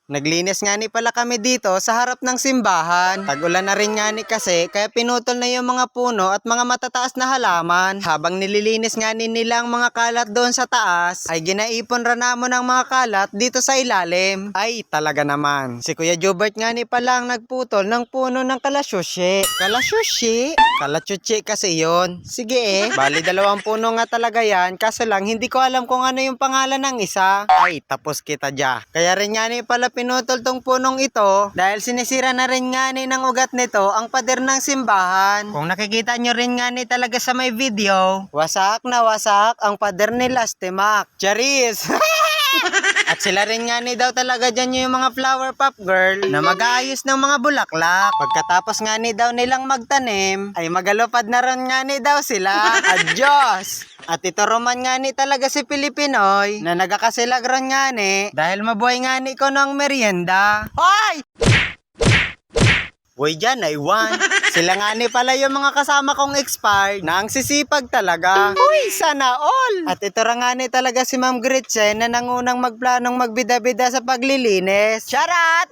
Naglinis nga ni pala kami dito sa harap ng simbahan. Tag-ulan na rin nga ni kasi kaya pinutol na yung mga puno at mga matataas na halaman. Habang nililinis nga ni nila ang mga kalat doon sa taas, ay ginaipon ranamo ng mga kalat dito sa ilalim. Ay talaga naman. Si Kuya Jobert nga ni pala ang nagputol ng puno ng kalasyosye. Kalasyosye? Kalasyosye kasi yon. Sige bali 2 puno nga talaga yan. Kaso lang hindi ko alam kung ano yung pangalan ng isa. Ay tapos kita dya. Kaya rin nga ni pala pinutol tong punong ito dahil sinisira na rin nga ni ng ugat nito ang pader ng simbahan. Kung nakikita nyo rin nga ni talaga sa may video, wasak na wasak ang pader ni Lastimac. Charis! At sila rin nga ni daw talaga dyan yung mga flower pop girl na mag-aayos ng mga bulaklak. Pagkatapos nga ni daw nilang magtanim, ay magalupad na ron nga ni daw sila. Adios! At ito roman nga ni talaga si Pilipinoy na nagakasilag ron nga ni dahil mabuhay nga ni ko ng merienda. Hoy! Uy dyan, Iwan. Sila nga ni pala yung mga kasama kong expired na ang sisipag talaga. Uy, sana all! At ito nga ni talaga si Ma'am Gretchen na nangunang magplanong magbida-bida sa paglilinis. Charat!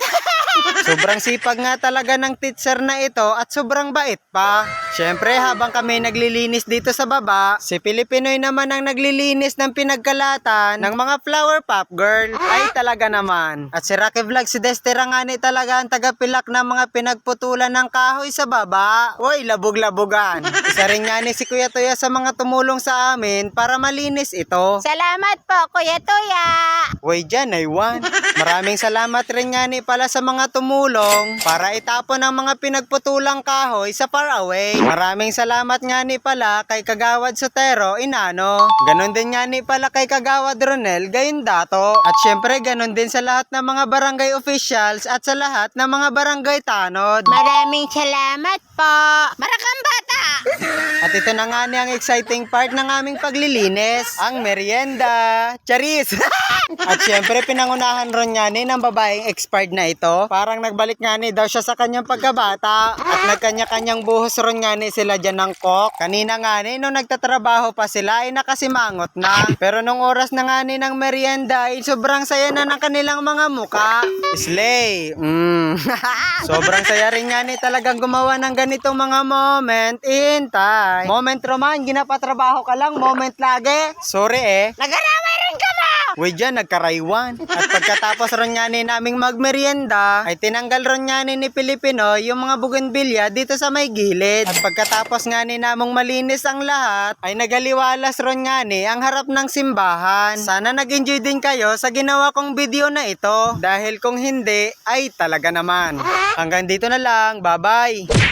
Sobrang sipag nga talaga ng teacher na ito at sobrang bait pa. Siyempre habang kami naglilinis dito sa baba, si Pilipinoy naman ang naglilinis ng pinagkalatan ng mga flower pop girl. Ay talaga naman. At si Rocky Vlog si Destera nga ni talaga ang tagapilak ng mga pinagputulan ng kahoy sa baba. Uy, labog-labogan. Isa rin nga ni si Kuya Tuya sa mga tumulong sa amin para malinis ito. Salamat po, Kuya Tuya! Uy dyan, Iwan. Maraming salamat rin nga ni pala sa mga tumulong para itapon ang mga pinagputulang kahoy sa far away. Maraming salamat nga ni pala kay Kagawad Sotero Inano. Ganon din nga ni pala kay Kagawad Ronel Gayundato. At syempre ganon din sa lahat ng mga barangay officials at sa lahat ng mga barangay tanod. Maraming salamat po! Marakang bata! At ito na nga ni ang exciting part ng aming paglilinis, ang merienda. Charis! At syempre pinangunahan ron nga ni ng babaeng expired na ito. Parang nagbalik nga ni daw siya sa kanyang pagkabata. At nagkanya-kanyang buhos ron nga ni sila dyan ng kok. Kanina nga ni nung nagtatrabaho pa sila ay nakasimangot na. Pero nung oras na nga ni ng merienda ay sobrang saya na ng kanilang mga muka. Slay! Sobrang saya rin nga ni talagang gumawa ng ganitong mga moment in time. Moment Roman, ginapatrabaho ka lang, moment lagi. Sorry Nagaraway rin ka mo! Uy dyan, nagkaraywan. At pagkatapos ron nga ni naming magmerienda, ay tinanggal ron nga ni Pilipino yung mga bougainvillea dito sa may gilid. At pagkatapos nga ni namong malinis ang lahat, ay nagaliwalas ron nga ni ang harap ng simbahan. Sana nag-enjoy din kayo sa ginawa kong video na ito. Dahil kung hindi, ay talaga naman. Hanggang dito na lang, bye-bye!